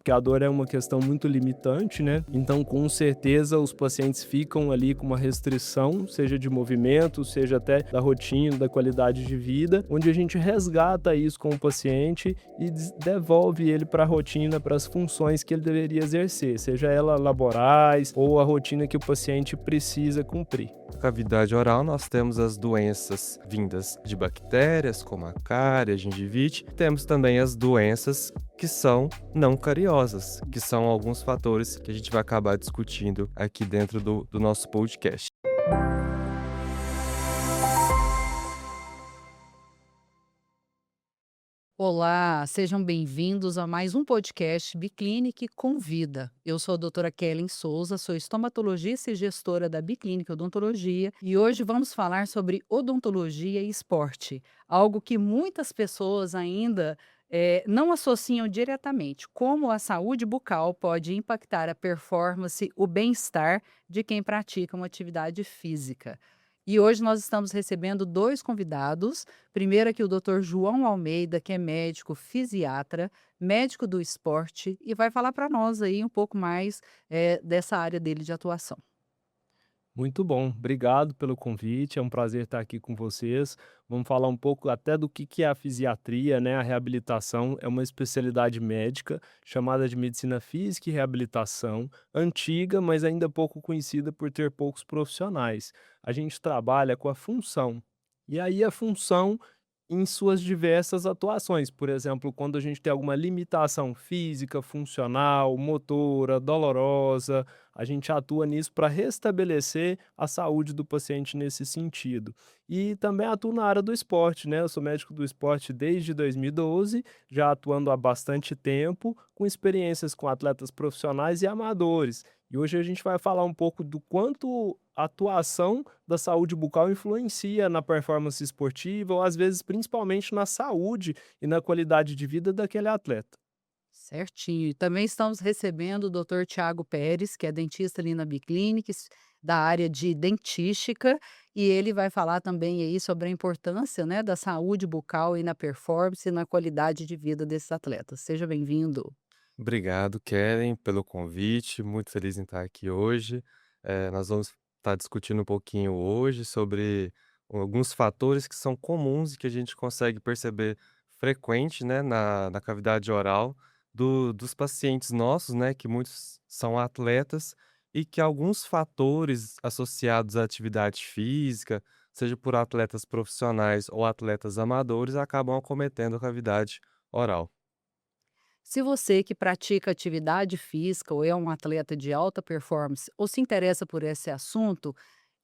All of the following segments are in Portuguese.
porque a dor é uma questão muito limitante, né? Então, com certeza, os pacientes ficam ali com uma restrição, seja de movimento, seja até da rotina, da qualidade de vida, onde a gente resgata isso com o paciente e devolve ele para a rotina, para as funções que ele deveria exercer, seja ela laborais ou a rotina que o paciente precisa cumprir. Na cavidade oral, nós temos as doenças vindas de bactérias, como a cárie, a gengivite. Temos também as doenças que são não cariosas, que são alguns fatores que a gente vai acabar discutindo aqui dentro do nosso podcast. Olá, sejam bem-vindos a mais um podcast Biclinic Convida. Eu sou a doutora Kellen Souza, sou estomatologista e gestora da Biclinic Odontologia e hoje vamos falar sobre odontologia e esporte, algo que muitas pessoas ainda não associam diretamente, como a saúde bucal pode impactar a performance, o bem-estar de quem pratica uma atividade física. E hoje nós estamos recebendo dois convidados. Primeiro aqui o doutor João Almeida, que é médico fisiatra, médico do esporte, e vai falar para nós aí um pouco mais dessa área dele de atuação. Muito bom, obrigado pelo convite, é um prazer estar aqui com vocês. Vamos falar um pouco até do que é a fisiatria, né? A reabilitação é uma especialidade médica chamada de medicina física e reabilitação, antiga, mas ainda pouco conhecida por ter poucos profissionais. A gente trabalha com a função. E aí a função em suas diversas atuações. Por exemplo, quando a gente tem alguma limitação física, funcional, motora, dolorosa, a gente atua nisso para restabelecer a saúde do paciente nesse sentido. E também atuo na área do esporte, né? Eu sou médico do esporte desde 2012, já atuando há bastante tempo, com experiências com atletas profissionais e amadores. E hoje a gente vai falar um pouco do quanto a atuação da saúde bucal influencia na performance esportiva ou às vezes principalmente na saúde e na qualidade de vida daquele atleta. Certinho. E também estamos recebendo o doutor Tiago Pérez, que é dentista ali na Biclinic, da área de dentística, e ele vai falar também aí sobre a importância, né, da saúde bucal e na performance e na qualidade de vida desses atletas. Seja bem-vindo. Obrigado, Kellen, pelo convite. Muito feliz em estar aqui hoje. Nós vamos estar discutindo um pouquinho hoje sobre alguns fatores que são comuns e que a gente consegue perceber frequente, né, na cavidade oral dos pacientes nossos, né, que muitos são atletas e que alguns fatores associados à atividade física, seja por atletas profissionais ou atletas amadores, acabam acometendo a cavidade oral. Se você que pratica atividade física ou é um atleta de alta performance ou se interessa por esse assunto,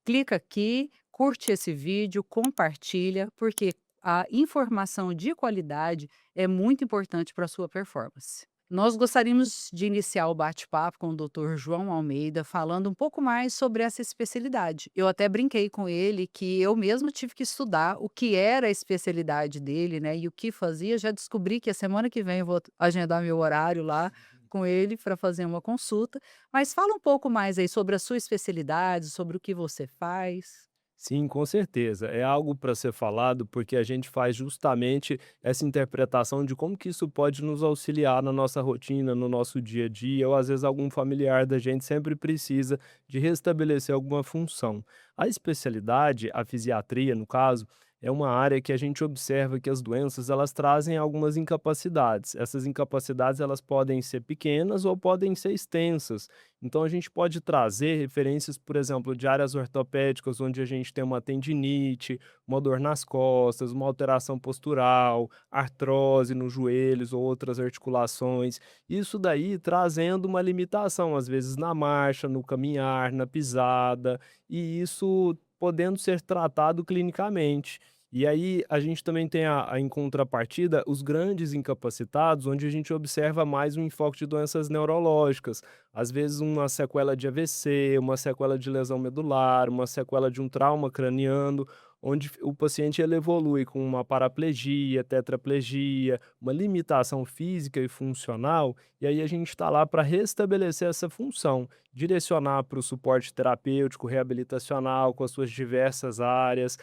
clica aqui, curte esse vídeo, compartilha, porque a informação de qualidade é muito importante para a sua performance. Nós gostaríamos de iniciar o bate-papo com o Dr. João Almeida, falando um pouco mais sobre essa especialidade. Eu até brinquei com ele que eu mesma tive que estudar o que era a especialidade dele, né? E o que fazia. Já descobri que a semana que vem eu vou agendar meu horário lá com ele para fazer uma consulta. Mas fala um pouco mais aí sobre a sua especialidade, sobre o que você faz. Sim, com certeza. É algo para ser falado, porque a gente faz justamente essa interpretação de como que isso pode nos auxiliar na nossa rotina, no nosso dia a dia, ou às vezes algum familiar da gente sempre precisa de restabelecer alguma função. A especialidade, a fisiatria, no caso, é uma área que a gente observa que as doenças elas trazem algumas incapacidades. Essas incapacidades elas podem ser pequenas ou podem ser extensas. Então a gente pode trazer referências, por exemplo, de áreas ortopédicas, onde a gente tem uma tendinite, uma dor nas costas, uma alteração postural, artrose nos joelhos ou outras articulações. Isso daí trazendo uma limitação, às vezes na marcha, no caminhar, na pisada, e isso podendo ser tratado clinicamente. E aí a gente também tem em contrapartida os grandes incapacitados, onde a gente observa mais um enfoque de doenças neurológicas, às vezes uma sequela de AVC, uma sequela de lesão medular, uma sequela de um trauma craniano, onde o paciente ele evolui com uma paraplegia, tetraplegia, uma limitação física e funcional, e aí a gente está lá para restabelecer essa função, direcionar para o suporte terapêutico, reabilitacional, com as suas diversas áreas.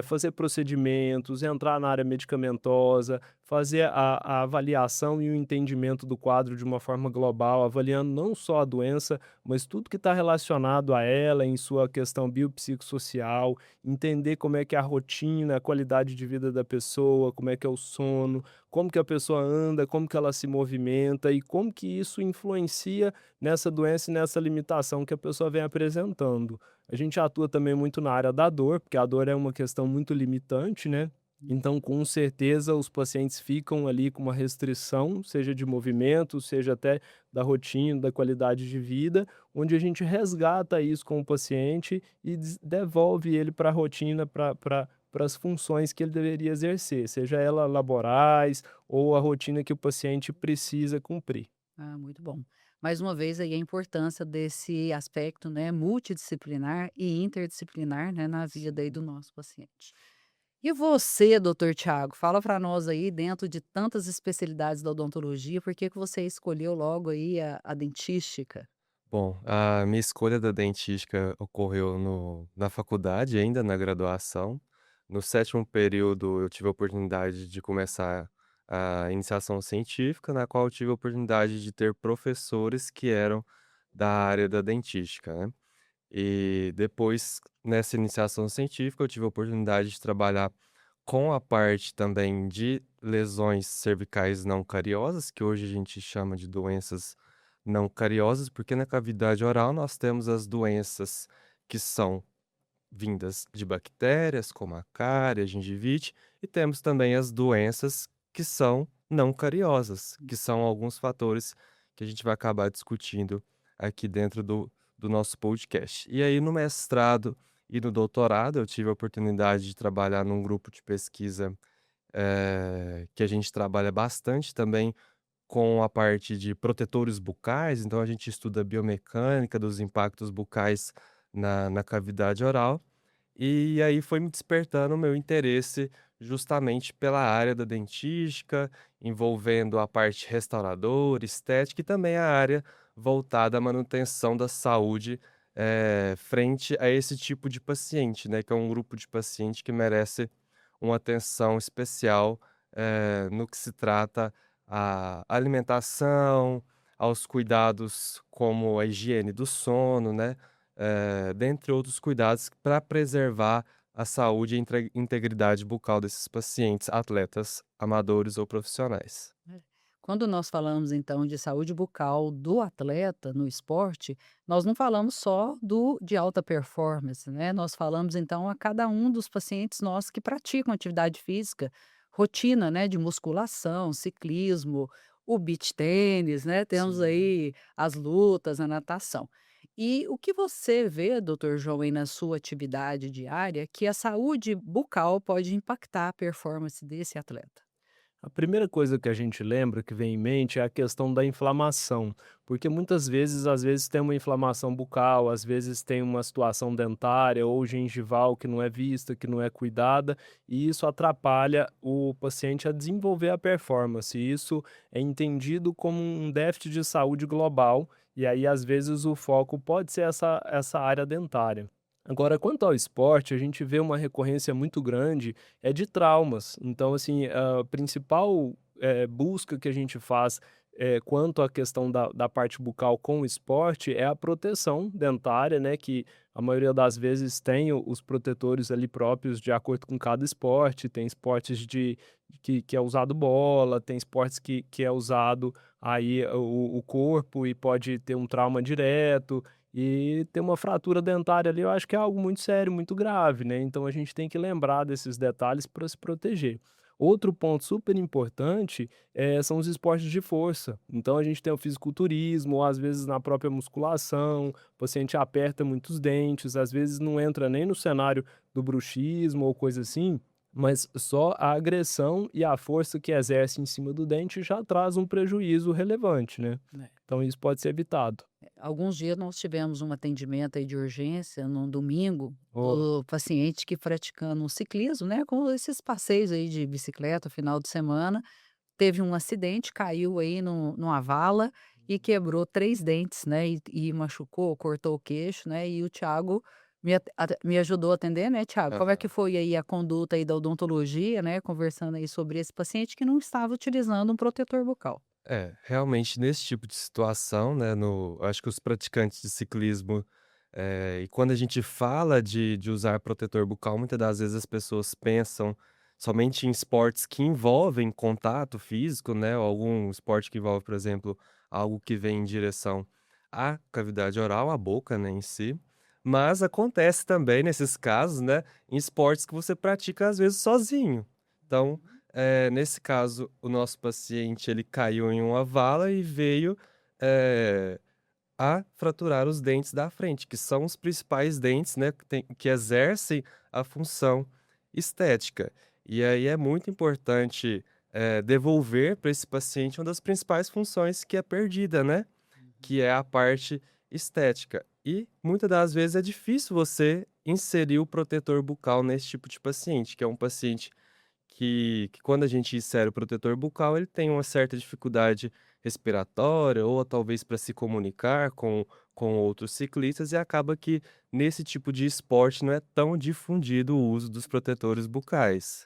fazer procedimentos, entrar na área medicamentosa, fazer a avaliação e o entendimento do quadro de uma forma global, avaliando não só a doença, mas tudo que está relacionado a ela em sua questão biopsicossocial, entender como é que é a rotina, a qualidade de vida da pessoa, como é que é o sono, como que a pessoa anda, como que ela se movimenta e como que isso influencia nessa doença e nessa limitação que a pessoa vem apresentando. A gente atua também muito na área da dor, porque a dor é uma questão muito limitante, né? Então, com certeza, os pacientes ficam ali com uma restrição, seja de movimento, seja até da rotina, da qualidade de vida, onde a gente resgata isso com o paciente e devolve ele para a rotina, para as funções que ele deveria exercer, seja ela laborais ou a rotina que o paciente precisa cumprir. Ah, muito bom. Mais uma vez aí a importância desse aspecto, né, multidisciplinar e interdisciplinar, né, na vida aí do nosso paciente. E você, doutor Tiago, fala para nós aí, dentro de tantas especialidades da odontologia, por que que você escolheu logo aí a dentística? Bom, a minha escolha da dentística ocorreu na faculdade ainda, na graduação. No 7º período, eu tive a oportunidade de começar a iniciação científica, na qual eu tive a oportunidade de ter professores que eram da área da dentística, né. E depois, nessa iniciação científica, eu tive a oportunidade de trabalhar com a parte também de lesões cervicais não cariosas, que hoje a gente chama de doenças não cariosas, porque na cavidade oral nós temos as doenças que são vindas de bactérias, como a cárie, a gengivite, e temos também as doenças que são não cariosas, que são alguns fatores que a gente vai acabar discutindo aqui dentro do nosso podcast. E aí, no mestrado e no doutorado, eu tive a oportunidade de trabalhar num grupo de pesquisa que a gente trabalha bastante também com a parte de protetores bucais, então a gente estuda a biomecânica dos impactos bucais na cavidade oral. E aí foi me despertando o meu interesse justamente pela área da dentística, envolvendo a parte restauradora, estética e também a área voltada à manutenção da saúde, frente a esse tipo de paciente, né, que é um grupo de paciente que merece uma atenção especial, no que se trata à alimentação, aos cuidados como a higiene do sono, né, dentre outros cuidados para preservar a saúde e integridade bucal desses pacientes, atletas amadores ou profissionais. É. Quando nós falamos então de saúde bucal do atleta no esporte, nós não falamos só do de alta performance, né? Nós falamos então a cada um dos pacientes nossos que praticam atividade física, rotina, né, de musculação, ciclismo, o beach tênis, né? Temos Sim. aí as lutas, a natação. E o que você vê, doutor João, aí na sua atividade diária, que a saúde bucal pode impactar a performance desse atleta? A primeira coisa que a gente lembra, que vem em mente, é a questão da inflamação, porque muitas vezes, às vezes tem uma inflamação bucal, às vezes tem uma situação dentária ou gengival que não é vista, que não é cuidada, e isso atrapalha o paciente a desenvolver a performance. E isso é entendido como um déficit de saúde global, e aí às vezes o foco pode ser essa área dentária. Agora, quanto ao esporte, a gente vê uma recorrência muito grande de traumas. Então, assim, a principal, busca que a gente faz, quanto à questão da parte bucal com o esporte é a proteção dentária, né, que a maioria das vezes tem os protetores ali próprios de acordo com cada esporte. Tem esportes que é usado bola, tem esportes que é usado aí o corpo e pode ter um trauma direto. E ter uma fratura dentária ali, eu acho que é algo muito sério, muito grave, né, então a gente tem que lembrar desses detalhes para se proteger. Outro ponto super importante, são os esportes de força. Então a gente tem o fisiculturismo, ou às vezes na própria musculação, o paciente aperta muitos dentes, às vezes não entra nem no cenário do bruxismo ou coisa assim, mas só a agressão e a força que exerce em cima do dente já traz um prejuízo relevante, né. Então isso pode ser evitado. Alguns dias nós tivemos um atendimento aí de urgência num domingo, Oh. do paciente que praticando um ciclismo, né, com esses passeios aí de bicicleta final de semana, teve um acidente, caiu aí numa vala e quebrou 3 dentes, né, e machucou, cortou o queixo, né, e o Thiago me ajudou a atender, né, Thiago. Como é que Aham. foi aí a conduta aí da odontologia, né, conversando aí sobre esse paciente que não estava utilizando um protetor bucal. É, realmente nesse tipo de situação, né, acho que os praticantes de ciclismo, e quando a gente fala de usar protetor bucal, muitas das vezes as pessoas pensam somente em esportes que envolvem contato físico, né, ou algum esporte que envolve, por exemplo, algo que vem em direção à cavidade oral, à boca, né, em si. Mas acontece também nesses casos, né, em esportes que você pratica às vezes sozinho. Então, nesse caso, o nosso paciente, ele caiu em uma vala e veio, eh, a fraturar os dentes da frente, que são os principais dentes, né, que exercem a função estética. E aí é muito importante, devolver para esse paciente uma das principais funções que é perdida, né, que é a parte estética. E muitas das vezes é difícil você inserir o protetor bucal nesse tipo de paciente, que é um paciente que quando a gente insere o protetor bucal, ele tem uma certa dificuldade respiratória ou talvez para se comunicar com outros ciclistas e acaba que nesse tipo de esporte não é tão difundido o uso dos protetores bucais.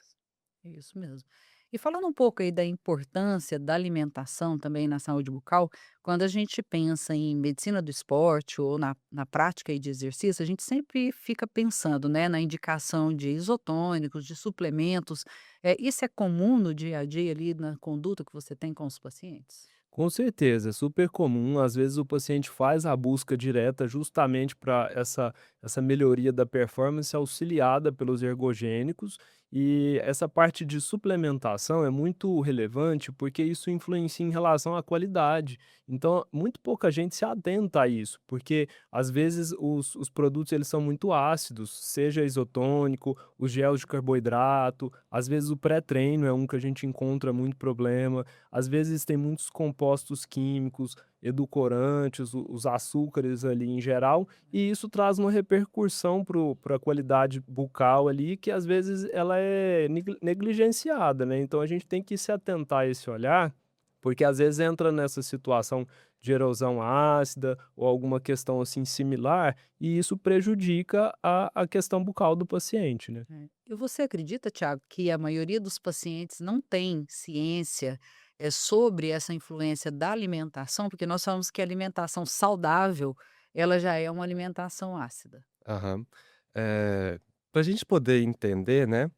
Isso mesmo. E falando um pouco aí da importância da alimentação também na saúde bucal, quando a gente pensa em medicina do esporte ou na prática aí de exercício, a gente sempre fica pensando, né, na indicação de isotônicos, de suplementos. Isso é comum no dia a dia ali na conduta que você tem com os pacientes? Com certeza, é super comum. Às vezes o paciente faz a busca direta justamente para essa melhoria da performance auxiliada pelos ergogênicos. E essa parte de suplementação é muito relevante porque isso influencia em relação à qualidade. Então, muito pouca gente se atenta a isso, porque às vezes os produtos eles são muito ácidos, seja isotônico, os gels de carboidrato, às vezes o pré-treino é um que a gente encontra muito problema. Às vezes tem muitos compostos químicos, edulcorantes, os açúcares ali em geral, e isso traz uma repercussão para a qualidade bucal ali, que às vezes ela é negligenciada, né. Então a gente tem que se atentar a esse olhar, porque às vezes entra nessa situação de erosão ácida ou alguma questão assim similar, e isso prejudica a questão bucal do paciente, né. É. E você acredita, Tiago, que a maioria dos pacientes não tem ciência, sobre essa influência da alimentação? Porque nós falamos que a alimentação saudável, ela já é uma alimentação ácida. Aham. Para a gente poder entender, né,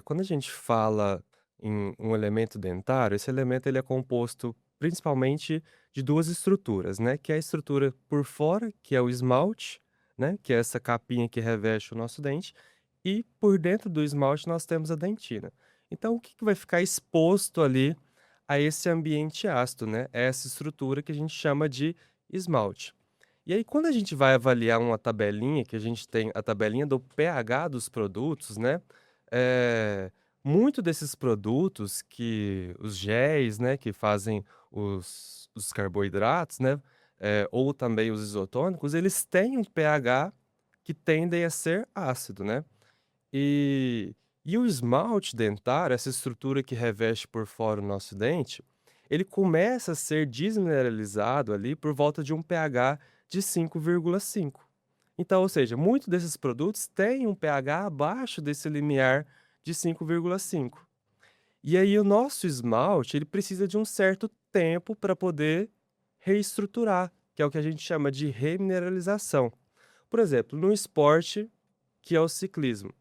quando a gente fala em um elemento dentário, esse elemento ele é composto principalmente de 2 estruturas, né, que é a estrutura por fora, que é o esmalte, né, que é essa capinha que reveste o nosso dente, e por dentro do esmalte nós temos a dentina. Então o que que vai ficar exposto ali a esse ambiente ácido, né, é essa estrutura que a gente chama de esmalte. E aí, quando a gente vai avaliar uma tabelinha, que a gente tem a tabelinha do pH dos produtos, né? eh, Muito desses produtos que os géis, né, que fazem os carboidratos, né, ou também os isotônicos, eles têm um pH que tendem a ser ácido, né? E, e o esmalte dentário, essa estrutura que reveste por fora o nosso dente, ele começa a ser desmineralizado ali por volta de um pH de 5,5. Então, ou seja, muitos desses produtos têm um pH abaixo desse limiar de 5,5. E aí o nosso esmalte, ele precisa de um certo tempo para poder reestruturar, que é o que a gente chama de remineralização. Por exemplo, no esporte que é o ciclismo.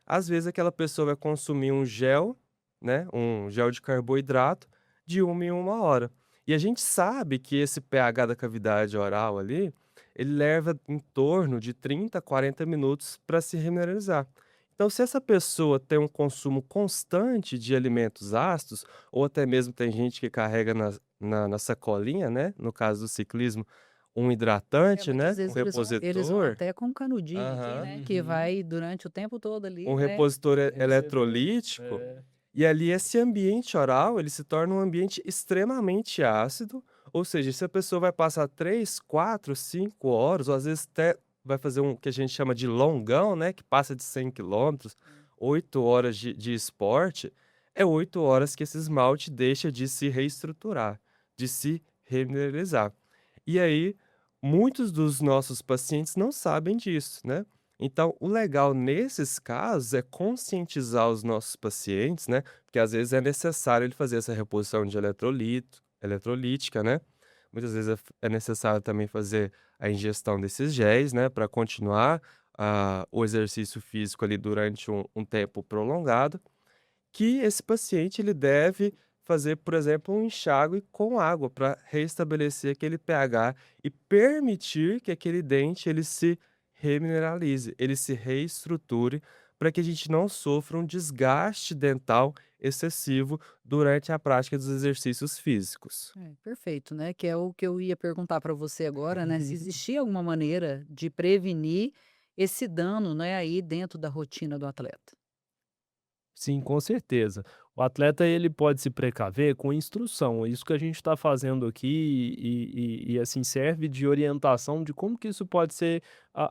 Às vezes aquela pessoa vai consumir um gel, né, um gel de carboidrato de 1 em 1 hora. E a gente sabe que esse pH da cavidade oral ali, ele leva em torno de 30 a 40 minutos para se remineralizar. Então, se essa pessoa tem um consumo constante de alimentos ácidos, ou até mesmo tem gente que carrega na sacolinha, né, no caso do ciclismo, um hidratante, Muitas né, um vezes eles vão repositor. até com canudinho aqui, Aham. né, que Uhum. vai durante o tempo todo ali, Um né. repositor Receber. eletrolítico, É. e ali esse ambiente oral, ele se torna um ambiente extremamente ácido, ou seja, se a pessoa vai passar 3, 4, 5 horas, ou às vezes até vai fazer um que a gente chama de longão, né, que passa de 100 quilômetros, 8 horas de esporte, é 8 horas que esse esmalte deixa de se reestruturar, de se remineralizar. E aí, muitos dos nossos pacientes não sabem disso, né. Então, o legal nesses casos é conscientizar os nossos pacientes, né, porque às vezes é necessário ele fazer essa reposição de eletrolítica, né. Muitas vezes é necessário também fazer a ingestão desses géis, né, para continuar, o exercício físico ali durante um tempo prolongado, que esse paciente ele deve fazer, por exemplo, um enxágue com água para restabelecer aquele pH e permitir que aquele dente ele se remineralize, ele se reestruture, para que a gente não sofra um desgaste dental excessivo durante a prática dos exercícios físicos. É, perfeito, né, que é o que eu ia perguntar para você agora, né, se existia alguma maneira de prevenir esse dano, né, aí dentro da rotina do atleta. Sim, com certeza. O atleta ele pode se precaver com instrução. Isso que a gente está fazendo aqui assim serve de orientação de como que isso pode ser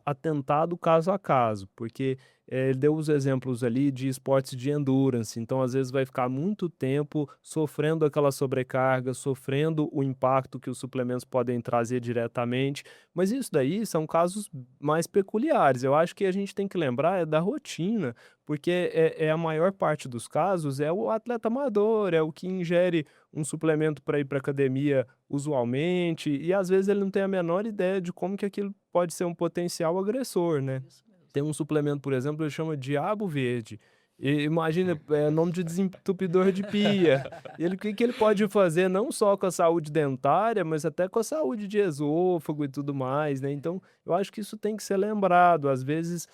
atentado caso a caso, porque ele deu os exemplos ali de esportes de endurance. Então, às vezes, vai ficar muito tempo sofrendo aquela sobrecarga, sofrendo o impacto que os suplementos podem trazer diretamente. Mas isso daí são casos mais peculiares. Eu acho que a gente tem que lembrar é da rotina, porque a maior parte dos casos é o atleta amador, é o que ingere um suplemento para ir para academia usualmente, e às vezes ele não tem a menor ideia de como que aquilo pode ser um potencial agressor, né. Isso mesmo. Tem um suplemento, por exemplo, ele chama Diabo Verde, e imagina, é nome de desentupidor de pia. E ele o que que ele pode fazer não só com a saúde dentária, mas até com a saúde de esôfago e tudo mais, né. Então, eu acho que isso tem que ser lembrado, às vezes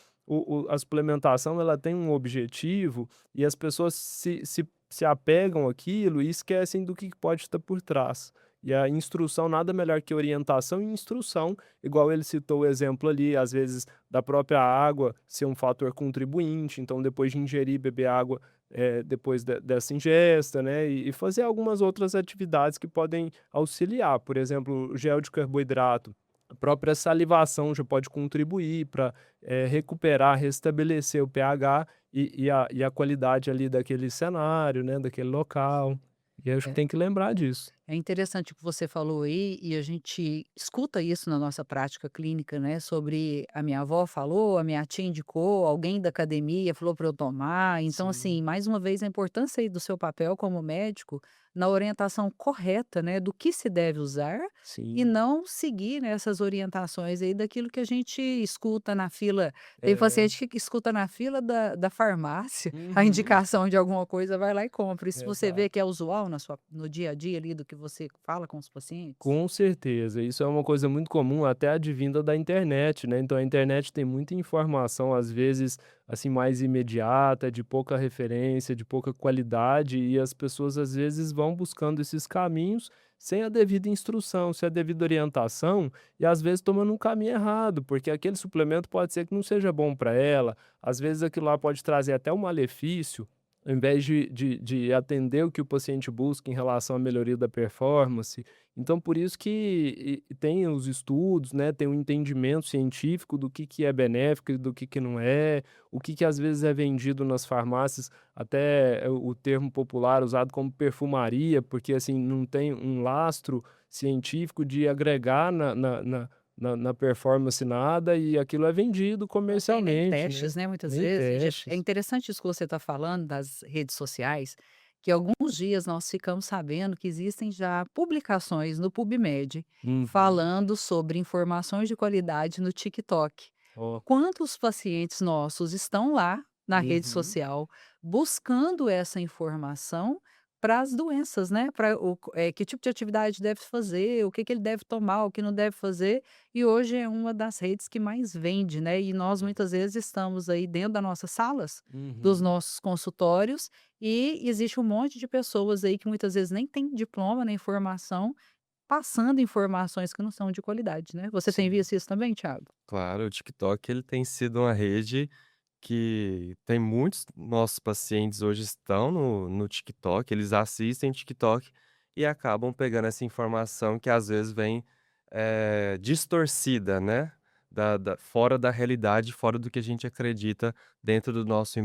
a suplementação ela tem um objetivo e as pessoas se apegam àquilo e esquecem do que pode estar por trás. E a instrução nada melhor que orientação e instrução, igual ele citou o exemplo ali, às vezes da própria água ser um fator contribuinte, então depois de ingerir, beber água, depois dessa ingesta, né, e fazer algumas outras atividades que podem auxiliar, por exemplo, o gel de carboidrato, a própria salivação já pode contribuir para recuperar, restabelecer o pH e a qualidade ali daquele cenário, né, daquele local. E acho que É. tem que lembrar disso. É interessante o que você falou aí, e a gente escuta isso na nossa prática clínica, né, sobre a minha avó falou, a minha tia indicou, alguém da academia falou para eu tomar. Então, Sim, assim, mais uma vez, a importância aí do seu papel como médico na orientação correta, né, do que se deve usar e sim. não seguir, né, essas orientações aí daquilo que a gente escuta na fila. Tem É. paciente que escuta na fila da farmácia a Uhum. indicação de alguma coisa, vai lá e compra. Isso você vê que Exato. é usual no dia a dia ali do que você fala com os pacientes? Com certeza, isso é uma coisa muito comum, até advinda da internet, né, então a internet tem muita informação, às vezes, assim, mais imediata, de pouca referência, de pouca qualidade, e as pessoas, às vezes, vão buscando esses caminhos sem a devida instrução, sem a devida orientação, e às vezes tomando um caminho errado, porque aquele suplemento pode ser que não seja bom para ela, às vezes aquilo lá pode trazer até um malefício, ao invés de atender o que o paciente busca em relação à melhoria da performance. Então por isso que tem os estudos, né, tem um entendimento científico do que é benéfico e do que não é, o que às vezes é vendido nas farmácias, até o termo popular usado como perfumaria, porque, assim, não tem um lastro científico de agregar na performance nada, e aquilo é vendido Não tem nem comercialmente, né. testes, né, muitas Nem vezes. É testes. interessante isso que você está falando das redes sociais, que alguns dias nós ficamos sabendo que existem já publicações no PubMed Uhum. falando sobre informações de qualidade no TikTok. Ó. Quantos pacientes nossos estão lá na rede Uhum. social buscando essa informação para as doenças, né, para que tipo de atividade deve fazer, o que que ele deve tomar, o que não deve fazer, e hoje é uma das redes que mais vende, né, e nós muitas vezes estamos aí dentro das nossas salas, dos Uhum. nossos consultórios, e existe um monte de pessoas aí que muitas vezes nem tem diploma nem formação, passando informações que não são de qualidade, né. Você tem Sim. visto isso também, Thiago? Claro, o TikTok ele tem sido uma rede que tem muitos nossos pacientes hoje estão no TikTok, eles assistem TikTok e acabam pegando essa informação que às vezes vem, distorcida, né, fora da realidade, fora do que a gente acredita dentro do nosso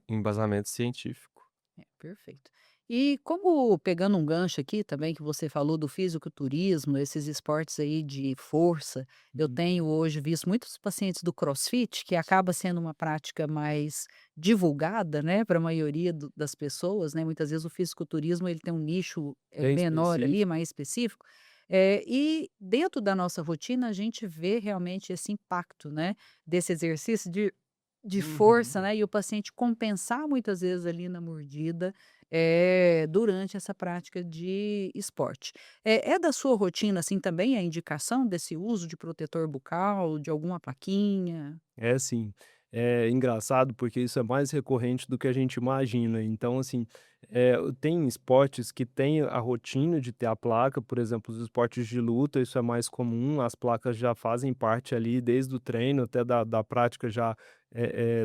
embasamento científico. É, perfeito. E como pegando um gancho aqui também que você falou do fisiculturismo, esses esportes aí de força, eu Uhum. tenho hoje visto muitos pacientes do CrossFit, que acaba sendo uma prática mais divulgada, né, para a maioria das pessoas, né? Muitas vezes o fisiculturismo ele tem um nicho Bem menor ali, específico. mais específico. E dentro da nossa rotina a gente vê realmente esse impacto, né, desse exercício de Uhum. força, né, e o paciente compensar muitas vezes ali na mordida, durante essa prática de esporte. É da sua rotina, assim, também a indicação desse uso de protetor bucal, de alguma plaquinha? É sim. É engraçado porque isso é mais recorrente do que a gente imagina. Então, assim, tem esportes que têm a rotina de ter a placa, por exemplo, os esportes de luta, isso é mais comum, as placas já fazem parte ali desde o treino até da prática já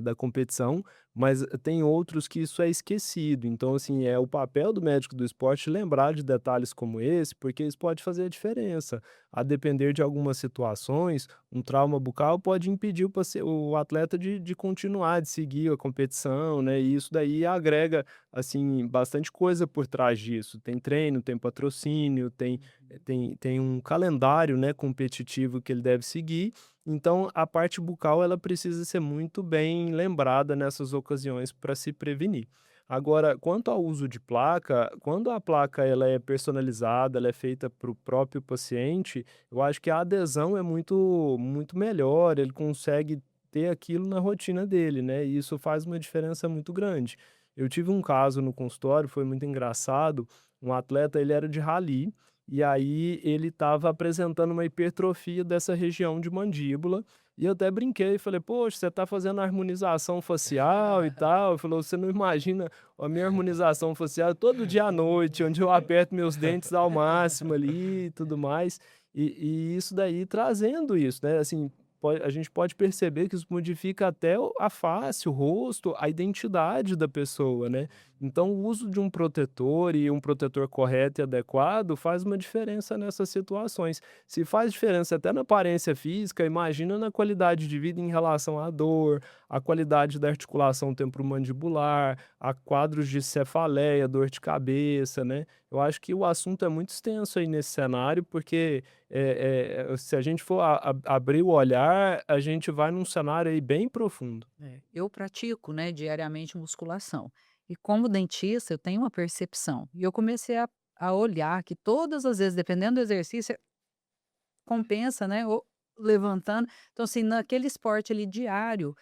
da competição, mas tem outros que isso é esquecido. Então, assim, é o papel do médico do esporte lembrar de detalhes como esse, porque isso pode fazer a diferença. A depender de algumas situações, um trauma bucal pode impedir o atleta de continuar, de seguir a competição, né, e isso daí agrega, assim, bastante coisa por trás disso. Tem treino, tem patrocínio, tem um calendário, né, competitivo que ele deve seguir, então a parte bucal ela precisa ser muito bem lembrada nessas ocasiões para se prevenir. Agora, quanto ao uso de placa, quando a placa ela é personalizada, ela é feita para o próprio paciente, eu acho que a adesão é muito melhor, ele consegue ter aquilo na rotina dele, né, e isso faz uma diferença muito grande. Eu tive um caso no consultório, foi muito engraçado, um atleta ele era de rally, e aí ele estava apresentando uma hipertrofia dessa região de mandíbula, e eu até brinquei, falei: "Poxa, você está fazendo harmonização facial e tal", ele falou: "Você não imagina a minha harmonização facial é todo dia à noite, onde eu aperto meus dentes ao máximo ali e tudo mais". E isso daí trazendo isso, né, assim, a gente pode perceber que isso modifica até a face, o rosto, a identidade da pessoa, né. Então o uso de um protetor e um protetor correto e adequado faz uma diferença nessas situações. Se faz diferença até na aparência física, imagina na qualidade de vida em relação à dor, à qualidade da articulação temporomandibular, a quadros de cefaleia, dor de cabeça, né. Eu acho que o assunto é muito extenso aí nesse cenário, porque se a gente for abrir o olhar, a gente vai num cenário aí bem profundo. Eu pratico, né, diariamente musculação. E como dentista, eu tenho uma percepção. E eu comecei a olhar que todas as vezes, dependendo do exercício, compensa, né, ou levantando. Então, assim, naquele esporte ali diário,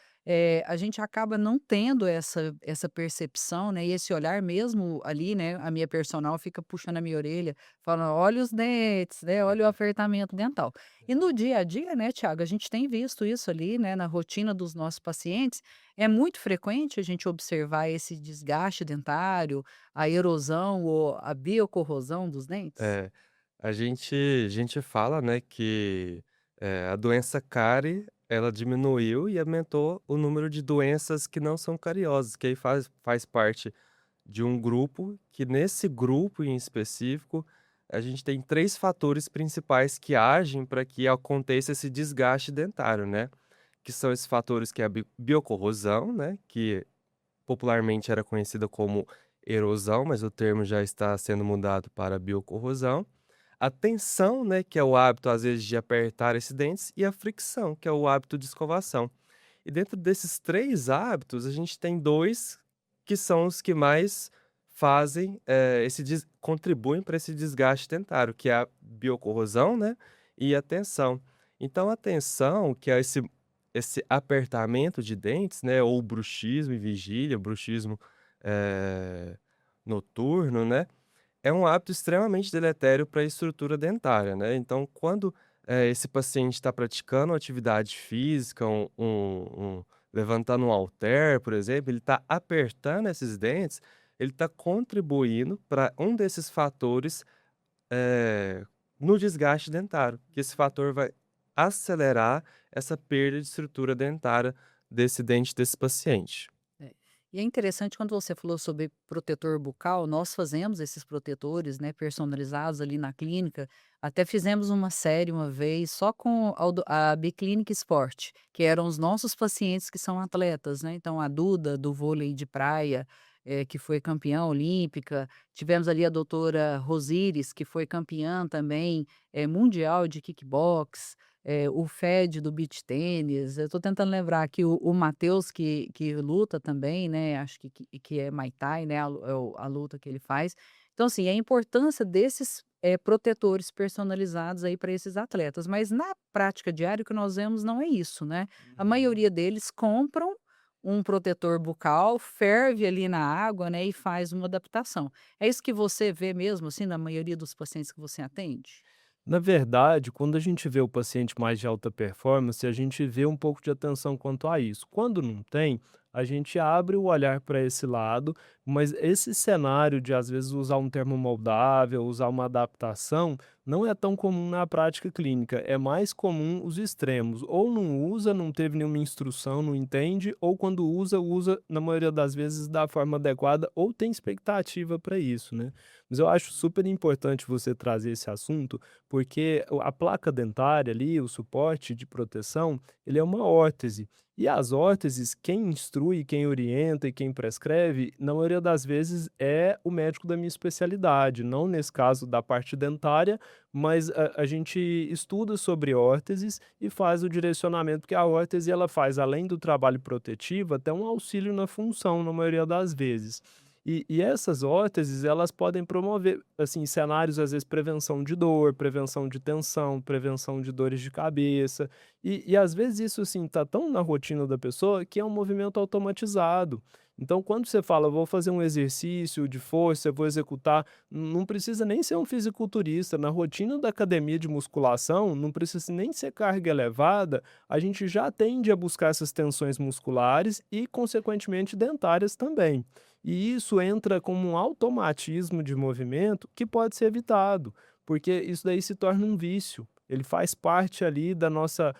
a gente acaba não tendo essa percepção, né, e esse olhar mesmo ali, né, a minha personal fica puxando a minha orelha, falando: "Olha os dentes, né, olha o apertamento dental". E no dia a dia, né, Tiago, a gente tem visto isso ali, né, na rotina dos nossos pacientes, é muito frequente a gente observar esse desgaste dentário, a erosão ou a biocorrosão dos dentes? É, a gente fala, né, que, a doença cárie, ela diminuiu e aumentou o número de doenças que não são cariosas, que aí faz parte de um grupo, que nesse grupo em específico, a gente tem 3 fatores principais que agem para que aconteça esse desgaste dentário, né, que são esses fatores que é a biocorrosão, né, que popularmente era conhecida como erosão, mas o termo já está sendo mudado para biocorrosão. A tensão, né, que é o hábito, às vezes, de apertar esses dentes, e a fricção, que é o hábito de escovação. E dentro desses 3 hábitos, a gente tem 2 que são os que mais fazem, contribuem para esse desgaste dentário, que é a biocorrosão, né, e a tensão. Então a tensão, que é esse apertamento de dentes, né, ou bruxismo e vigília, bruxismo, eh, noturno, né, é um hábito extremamente deletério para a estrutura dentária, né. Então quando, esse paciente está praticando atividade física, levantando um halter, por exemplo, ele está apertando esses dentes, ele está contribuindo para um desses fatores, eh, no desgaste dentário, que esse fator vai acelerar essa perda de estrutura dentária desse dente desse paciente. É. E é interessante quando você falou sobre protetor bucal, nós fazemos esses protetores, né, personalizados ali na clínica. Até fizemos uma série uma vez só com a Biclinic Sport, que eram os nossos pacientes que são atletas, né? Então a Duda do vôlei de praia, que foi campeã olímpica. Tivemos ali a doutora Rosíris, que foi campeã também, mundial de kickbox, o Fed do beach tênis. Eu estou tentando lembrar aqui o Matheus que luta também, né, acho que é Muay Thai, né, a luta que ele faz. Então, assim, a importância desses, protetores personalizados aí para esses atletas, mas na prática diária o que nós vemos não é isso, né. A Uhum. maioria deles compram um protetor bucal, ferve ali na água, né, e faz uma adaptação. É isso que você vê mesmo, assim, na maioria dos pacientes que você atende? Na verdade, quando a gente vê o paciente mais de alta performance, a gente vê um pouco de atenção quanto a isso. Quando não tem, a gente abre o olhar para esse lado, mas esse cenário de às vezes usar um termo moldável, usar uma adaptação, não é tão comum na prática clínica. É mais comum os extremos. Ou não usa, não teve nenhuma instrução, não entende, ou quando usa, usa na maioria das vezes da forma adequada, ou tem expectativa para isso, né? Mas eu acho super importante você trazer esse assunto porque a placa dentária ali, o suporte de proteção, ele é uma órtese. E as órteses, quem instrui, quem orienta e quem prescreve, na maioria das vezes é o médico da minha especialidade, não nesse caso da parte dentária, mas a gente estuda sobre órteses e faz o direcionamento, porque a órtese ela faz, além do trabalho protetivo, até um auxílio na função, na maioria das vezes. E essas órteses, elas podem promover, assim, cenários, às vezes, prevenção de dor, prevenção de tensão, prevenção de dores de cabeça. E às vezes isso, assim, tá tão na rotina da pessoa que é um movimento automatizado. Então, quando você fala: "Vou fazer um exercício de força, vou executar", não precisa nem ser um fisiculturista. Na rotina da academia de musculação, não precisa nem ser carga elevada, a gente já tende a buscar essas tensões musculares e, consequentemente, dentárias também. E isso entra como um automatismo de movimento que pode ser evitado, porque isso daí se torna um vício. Ele faz parte ali da nossa,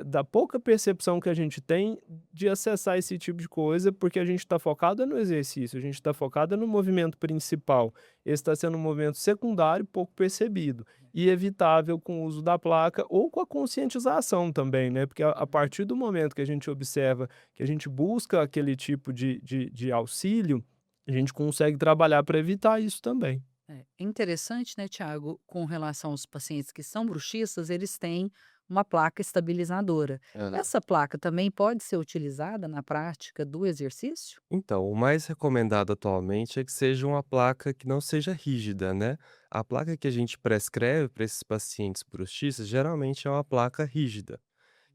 da pouca percepção que a gente tem de acessar esse tipo de coisa, porque a gente está focado é no exercício, a gente está focado é no movimento principal. Esse está sendo um movimento secundário, pouco percebido e evitável com o uso da placa ou com a conscientização também, né? Porque a partir do momento que a gente observa que a gente busca aquele tipo de auxílio, a gente consegue trabalhar para evitar isso também. É interessante, né, Tiago, com relação aos pacientes que são bruxistas, eles têm uma placa estabilizadora. Aham. Essa placa também pode ser utilizada na prática do exercício? Então, o mais recomendado atualmente é que seja uma placa que não seja rígida, né? A placa que a gente prescreve para esses pacientes bruxistas geralmente é uma placa rígida.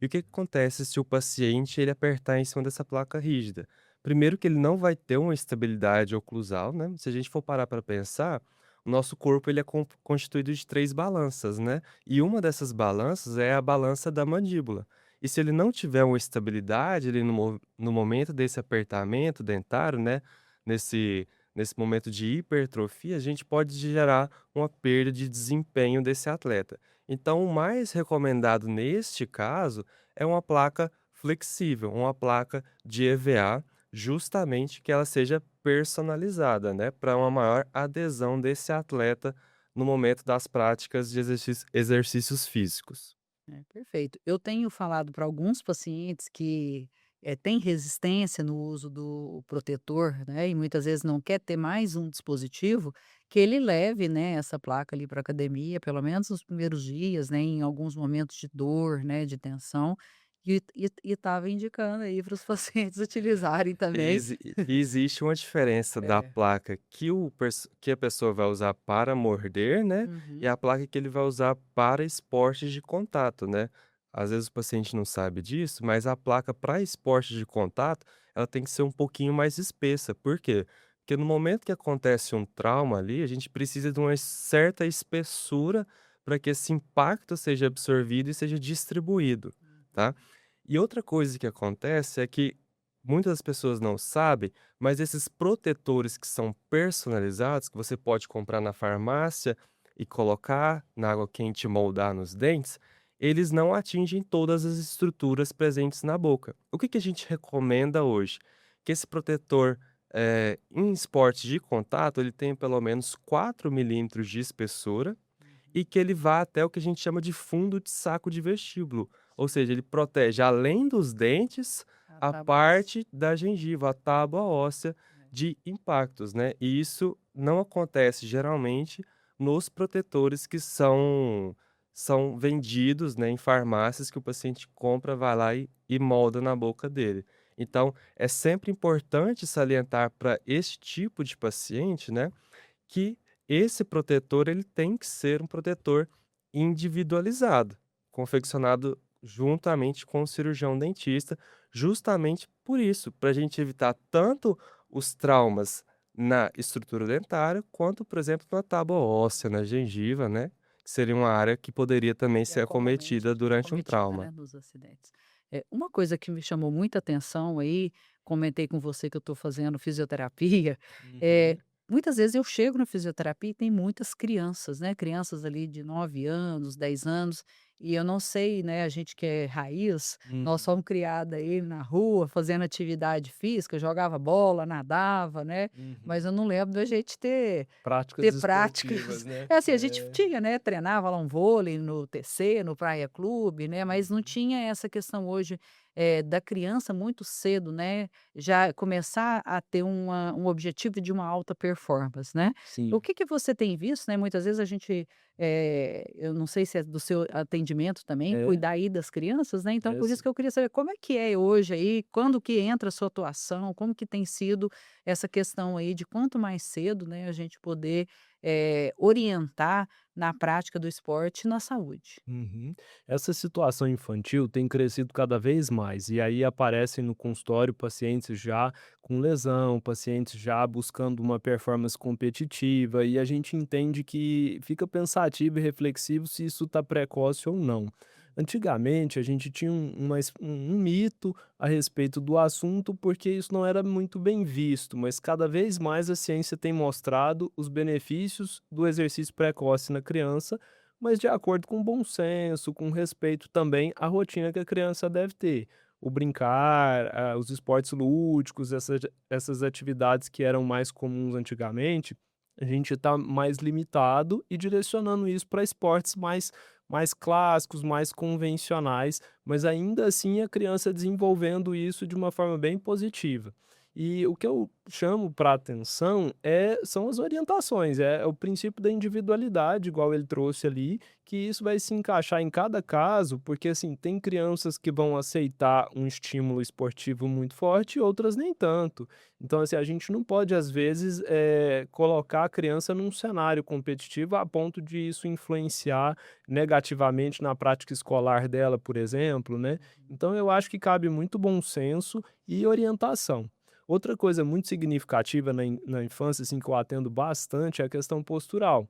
E o que que acontece se o paciente ele apertar em cima dessa placa rígida? Primeiro que ele não vai ter uma estabilidade oclusal, né? Se a gente for parar para pensar, o nosso corpo ele é constituído de 3 balanças, né? E uma dessas balanças é a balança da mandíbula. E se ele não tiver uma estabilidade ali no momento desse apertamento dentário, né? Nesse momento de hipertrofia, a gente pode gerar uma perda de desempenho desse atleta. Então, o mais recomendado neste caso é uma placa flexível, uma placa de EVA, justamente que ela seja personalizada, né, para uma maior adesão desse atleta no momento das práticas de exercícios físicos. É, perfeito. Eu tenho falado para alguns pacientes que têm resistência no uso do protetor, né, e muitas vezes não quer ter mais um dispositivo, que ele leve, né, essa placa ali para academia, pelo menos nos primeiros dias, né, em alguns momentos de dor, né, de tensão, e estava indicando aí para os pacientes utilizarem também. E existe uma diferença da É. placa que a pessoa vai usar para morder, né, e Uhum. a placa que ele vai usar para esportes de contato, né. Às vezes o paciente não sabe disso, mas a placa para esporte de contato, ela tem que ser um pouquinho mais espessa. Por quê? Porque no momento que acontece um trauma ali, a gente precisa de uma certa espessura para que esse impacto seja absorvido e seja distribuído, tá. E outra coisa que acontece é que muitas pessoas não sabem, mas esses protetores que são personalizados, que você pode comprar na farmácia e colocar na água quente e moldar nos dentes, eles não atingem todas as estruturas presentes na boca. O que que a gente recomenda hoje? Que esse protetor, em esporte de contato, ele tenha pelo menos 4 milímetros de espessura e que ele vá até o que a gente chama de fundo de saco de vestíbulo, ou seja, ele protege além dos dentes, A a tábua óssea. parte da gengiva, a tábua óssea de impactos, né. E isso não acontece geralmente nos protetores que são vendidos, né, em farmácias que o paciente compra, vai lá e molda na boca dele. Então, é sempre importante salientar para esse tipo de paciente, né, que esse protetor ele tem que ser um protetor individualizado, confeccionado juntamente com o cirurgião dentista, justamente por isso, para a gente evitar tanto os traumas na estrutura dentária, quanto, por exemplo, na tábua óssea, na gengiva, né, que seria uma área que poderia também Que é ser acometida durante um cometida, trauma. né, nos acidentes. Uma coisa que me chamou muita atenção aí, comentei com você que eu estou fazendo fisioterapia, Uhum. muitas vezes eu chego na fisioterapia e tem muitas crianças, né, crianças ali de 9 anos, 10 anos, e eu não sei, né, a gente que é raiz, nós Uhum. fomos criada aí na rua, fazendo atividade física, jogava bola, nadava, né, mas Uhum. eu não lembro da gente ter Práticas práticas. esportivas, né. É assim, a gente É. tinha, né, treinava lá um vôlei no TC, no praia clube, né, mas não Uhum. tinha essa questão hoje, da criança muito cedo, né, já começar a ter um objetivo de uma alta performance, né. O Sim. que você tem visto, né, muitas vezes a gente, eu não sei se é do seu atendimento também, É, cuidar aí das crianças, né, então é por isso sim. que eu queria saber como é que é hoje aí, quando que entra a sua atuação, como que tem sido essa questão aí de quanto mais cedo, né, a gente poder, orientar na prática do esporte e na saúde. Uhum. Essa situação infantil tem crescido cada vez mais, e aí aparecem no consultório pacientes já com lesão, pacientes já buscando uma performance competitiva, e a gente entende que fica pensativo e reflexivo se isso está precoce ou não. Antigamente, a gente tinha um mito a respeito do assunto, porque isso não era muito bem visto, mas cada vez mais a ciência tem mostrado os benefícios do exercício precoce na criança, mas de acordo com o bom senso, com respeito também à rotina que a criança deve ter. O brincar, os esportes lúdicos, essas atividades que eram mais comuns antigamente, a gente está mais limitado e direcionando isso para esportes mais clássicos, mais convencionais, mas ainda assim a criança desenvolvendo isso de uma forma bem positiva. E o que eu chamo para atenção são as orientações, é o princípio da individualidade, igual ele trouxe ali, que isso vai se encaixar em cada caso, porque assim, tem crianças que vão aceitar um estímulo esportivo muito forte e outras nem tanto. Então, assim, a gente não pode, às vezes, colocar a criança num cenário competitivo a ponto de isso influenciar negativamente na prática escolar dela, por exemplo, né. Então eu acho que cabe muito bom senso e orientação. Outra coisa muito significativa na infância, assim, que eu atendo bastante é a questão postural.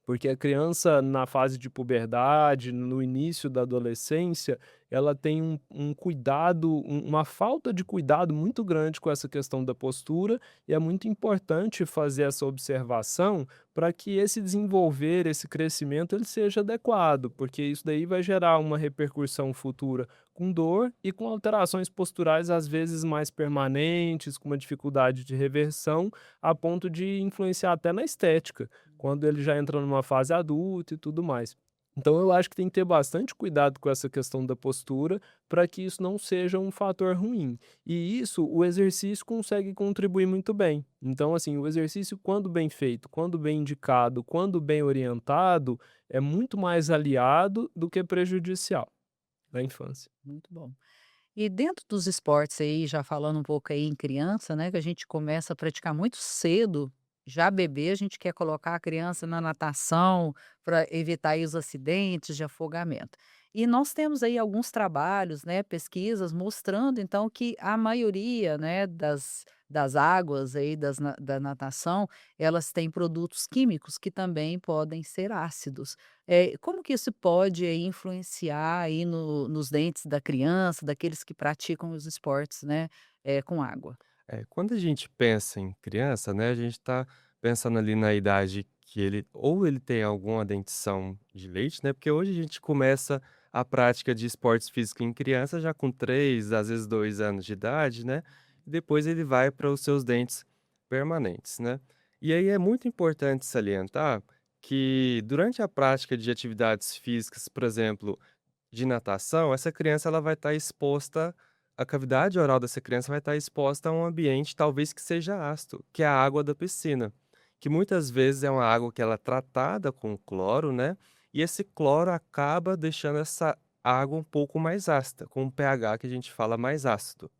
Porque a criança na fase de puberdade, no início da adolescência, ela tem um cuidado, uma falta de cuidado muito grande com essa questão da postura, e é muito importante fazer essa observação para que esse desenvolver, esse crescimento, ele seja adequado, porque isso daí vai gerar uma repercussão futura com dor e com alterações posturais, às vezes mais permanentes, com uma dificuldade de reversão, a ponto de influenciar até na estética quando ele já entra numa fase adulta e tudo mais. Então eu acho que tem que ter bastante cuidado com essa questão da postura, para que isso não seja um fator ruim. E isso o exercício consegue contribuir muito bem. Então, assim, o exercício, quando bem feito, quando bem indicado, quando bem orientado, é muito mais aliado do que prejudicial na infância. Muito bom. E dentro dos esportes aí, já falando um pouco aí em criança, né, que a gente começa a praticar muito cedo, já bebê, a gente quer colocar a criança na natação para evitar aí os acidentes de afogamento. E nós temos aí alguns trabalhos, né, pesquisas mostrando então que a maioria, né, das águas aí da natação, elas têm produtos químicos que também podem ser ácidos. Como que isso pode aí influenciar aí nos dentes da criança, daqueles que praticam os esportes, né, com água? Quando a gente pensa em criança, né, a gente está pensando ali na idade que ele ou ele tem alguma dentição de leite, né, porque hoje a gente começa a prática de esportes físicos em criança já com 3 às vezes 2 anos de idade, né, e depois ele vai para os seus dentes permanentes, né. E aí é muito importante salientar que durante a prática de atividades físicas, por exemplo, de natação, essa criança ela vai estar exposta a cavidade oral dessa criança vai estar exposta a um ambiente talvez que seja ácido, que é a água da piscina, que muitas vezes é uma água que ela é tratada com cloro, né, e esse cloro acaba deixando essa água um pouco mais ácida, com um pH que a gente fala mais ácido.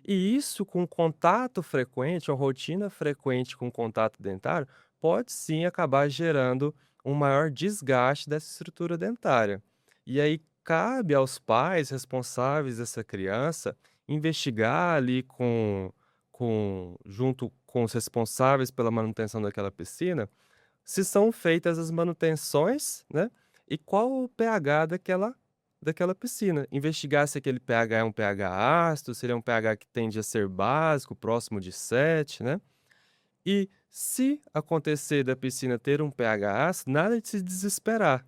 E isso com contato frequente, uma rotina frequente com contato dentário, pode sim acabar gerando um maior desgaste dessa estrutura dentária. E aí cabe aos pais responsáveis dessa criança investigar ali junto com os responsáveis pela manutenção daquela piscina, se são feitas as manutenções, né, e qual o pH daquela piscina. Investigar se aquele pH é um pH ácido, se ele é um pH que tende a ser básico, próximo de 7, né. E se acontecer da piscina ter um pH ácido, nada de se desesperar.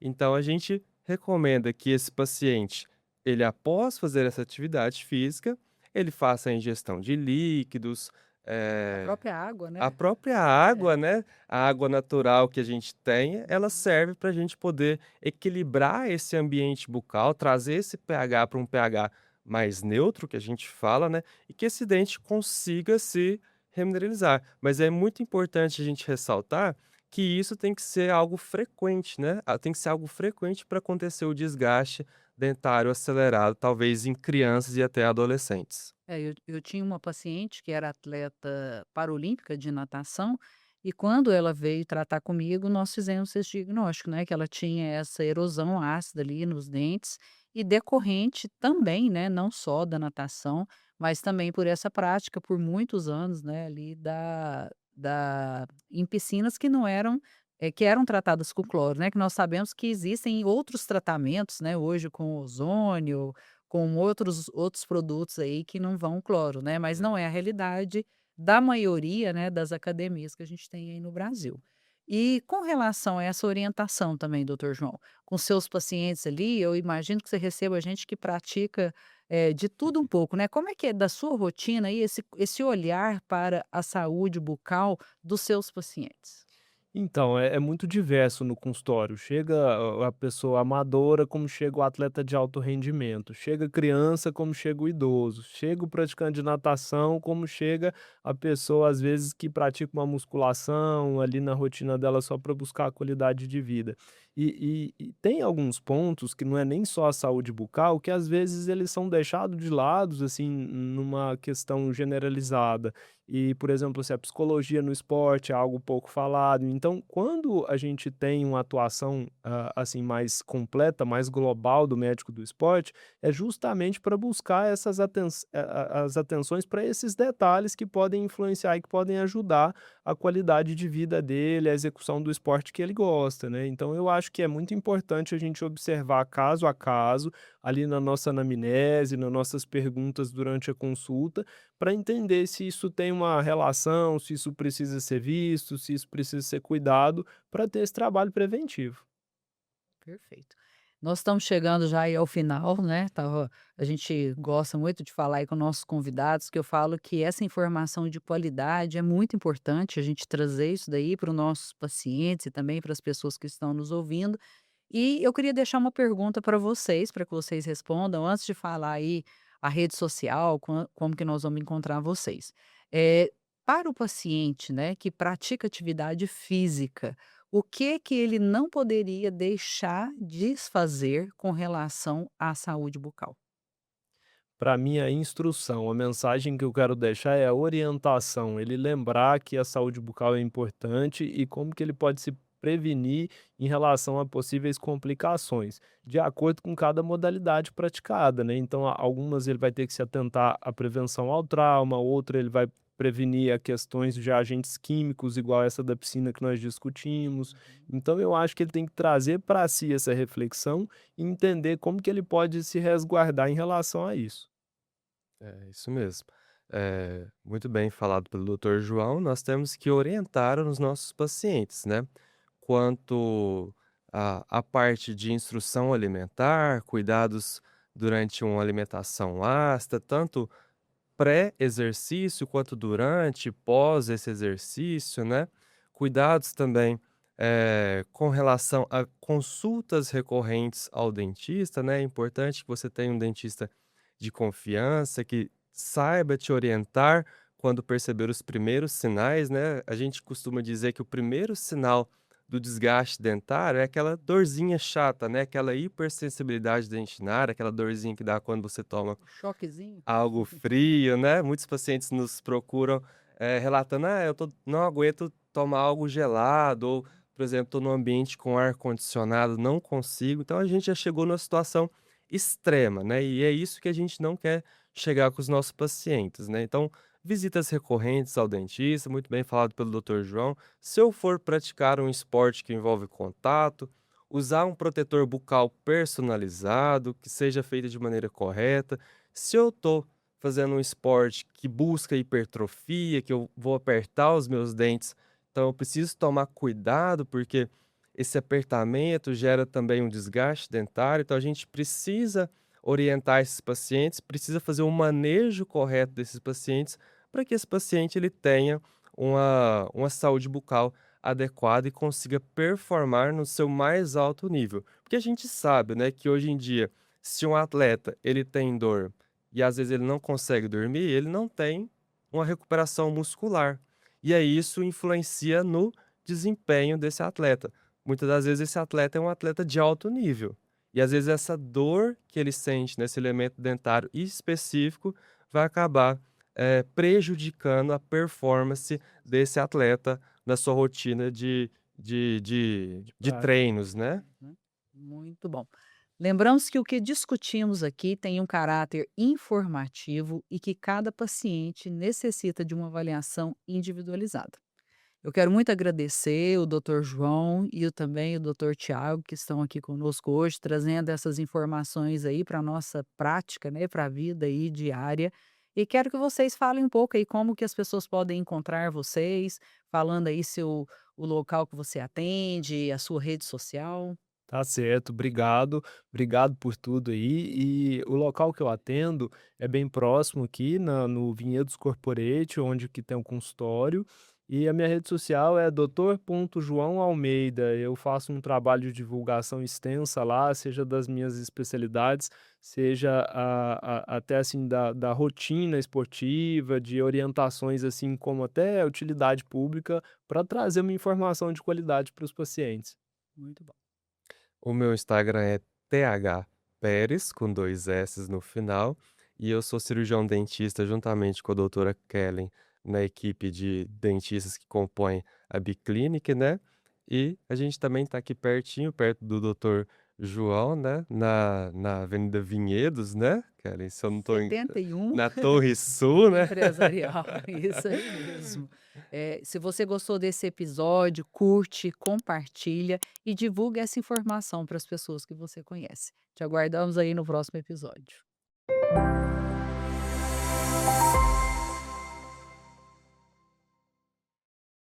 Então a gente recomenda que esse paciente, ele após fazer essa atividade física, ele faça a ingestão de líquidos, A eh própria água, a né. própria É. água, né, a água natural que a gente tem, ela serve para a gente poder equilibrar esse ambiente bucal, trazer esse pH para um pH mais neutro, que a gente fala, né, e que esse dente consiga se remineralizar. Mas é muito importante a gente ressaltar que isso tem que ser algo frequente, né, tem que ser algo frequente para acontecer o desgaste dentário acelerado, talvez em crianças e até adolescentes. Eu tinha uma paciente que era atleta paralímpica de natação, e quando ela veio tratar comigo, nós fizemos esse diagnóstico, né, que ela tinha essa erosão ácida ali nos dentes, e decorrente também, né, não só da natação, mas também por essa prática por muitos anos, né, ali em piscinas que não eram, que eram tratadas com cloro, né, que nós sabemos que existem outros tratamentos, né, hoje com ozônio, com outros produtos aí que não vão cloro, né, mas não é a realidade da maioria, né, das academias que a gente tem aí no Brasil. E com relação a essa orientação também, doutor João, com seus pacientes ali, eu imagino que você receba gente que pratica, de tudo um pouco, né. Como é que é da sua rotina aí esse olhar para a saúde bucal dos seus pacientes? Então, é muito diverso no consultório. Chega a pessoa amadora, como chega o atleta de alto rendimento. Chega a criança, como chega o idoso. Chega o praticante de natação, como chega a pessoa, às vezes, que pratica uma musculação ali na rotina dela só para buscar a qualidade de vida. E tem alguns pontos que não é nem só a saúde bucal, que às vezes eles são deixados de lado, assim, numa questão generalizada. E, por exemplo, se a psicologia no esporte é algo pouco falado, então quando a gente tem uma atuação, assim, mais completa, mais global do médico do esporte, é justamente para buscar essas as atenções para esses detalhes que podem influenciar e que podem ajudar a qualidade de vida dele, a execução do esporte que ele gosta, né. Então eu acho que é muito importante a gente observar caso a caso, ali na nossa anamnese, nas nossas perguntas durante a consulta, para entender se isso tem uma relação, se isso precisa ser visto, se isso precisa ser cuidado, para ter esse trabalho preventivo. Perfeito. Nós estamos chegando já aí ao final, né, a gente gosta muito de falar aí com nossos convidados, que eu falo que essa informação de qualidade é muito importante a gente trazer isso daí para os nossos pacientes e também para as pessoas que estão nos ouvindo. E eu queria deixar uma pergunta para que vocês respondam, antes de falar aí a rede social, como que nós vamos encontrar vocês. Eh, para o paciente, né, que pratica atividade física, o que ele não poderia deixar de fazer com relação à saúde bucal? Para mim, a instrução, a mensagem que eu quero deixar é a orientação, ele lembrar que a saúde bucal é importante e como que ele pode se prevenir em relação a possíveis complicações, de acordo com cada modalidade praticada, né? Então, algumas ele vai ter que se atentar à prevenção ao trauma, outra ele vai prevenir a questões de agentes químicos, igual essa da piscina que nós discutimos. Então, eu acho que ele tem que trazer para si essa reflexão e entender como que ele pode se resguardar em relação a isso. É isso mesmo. Muito bem falado pelo Dr. João. Nós temos que orientar os nossos pacientes, né? Quanto à parte de instrução alimentar, cuidados durante uma alimentação ácida, tanto pré-exercício quanto durante, pós esse exercício, né? Cuidados também com relação a consultas recorrentes ao dentista, né? É importante que você tenha um dentista de confiança, que saiba te orientar quando perceber os primeiros sinais, né? A gente costuma dizer que o primeiro sinal do desgaste dentário é aquela dorzinha chata, né? Aquela hipersensibilidade dentinária, aquela dorzinha que dá quando você toma O choquezinho. algo frio, né. Muitos pacientes nos procuram, relatando: "Ah, não aguento tomar algo gelado", ou, por exemplo, "estou num ambiente com ar-condicionado, não consigo". Então a gente já chegou numa situação extrema, né, e é isso que a gente não quer chegar com os nossos pacientes, né. Então, visitas recorrentes ao dentista, muito bem falado pelo doutor João. Se eu for praticar um esporte que envolve contato, usar um protetor bucal personalizado, que seja feito de maneira correta. Se eu tô fazendo um esporte que busca hipertrofia, que eu vou apertar os meus dentes, então eu preciso tomar cuidado, porque esse apertamento gera também um desgaste dentário, então a gente precisa orientar esses pacientes, precisa fazer um manejo correto desses pacientes, para que esse paciente ele tenha uma saúde bucal adequada e consiga performar no seu mais alto nível. Porque a gente sabe, né, que hoje em dia, se um atleta ele tem dor e às vezes ele não consegue dormir, ele não tem uma recuperação muscular. E aí isso influencia no desempenho desse atleta. Muitas das vezes esse atleta é um atleta de alto nível. E às vezes essa dor que ele sente nesse elemento dentário específico vai acabar prejudicando a performance desse atleta na sua rotina De de prática. treinos, né. Uhum. Muito bom. Lembramos que o que discutimos aqui tem um caráter informativo e que cada paciente necessita de uma avaliação individualizada. Eu quero muito agradecer o Dr. João e também o Dr. Tiago, que estão aqui conosco hoje, trazendo essas informações aí para a nossa prática, né, para a vida aí diária. E quero que vocês falem um pouco aí como que as pessoas podem encontrar vocês, falando aí o local que você atende, a sua rede social. Tá certo, obrigado, obrigado por tudo aí. E o local que eu atendo é bem próximo aqui no Vinhedos Corporate, onde que tem um consultório. E a minha rede social é Dr. Almeida. Eu faço um trabalho de divulgação extensa lá, seja das minhas especialidades, seja até assim da rotina esportiva, de orientações assim como até utilidade pública, para trazer uma informação de qualidade para os pacientes. Muito bom. O meu Instagram é thperes, com 2 s's no final, e eu sou cirurgião dentista juntamente com a doutora Kellen, na equipe de dentistas que compõem a Biclinic, né. E a gente também está aqui pertinho, perto do doutor João, né, na Avenida Vinhedos, né, Kellen, se eu não estou 71. na Torre Sul, né. Empresarial, isso aí mesmo. Se você gostou desse episódio, curte, compartilha e divulga essa informação para as pessoas que você conhece. Te aguardamos aí no próximo episódio.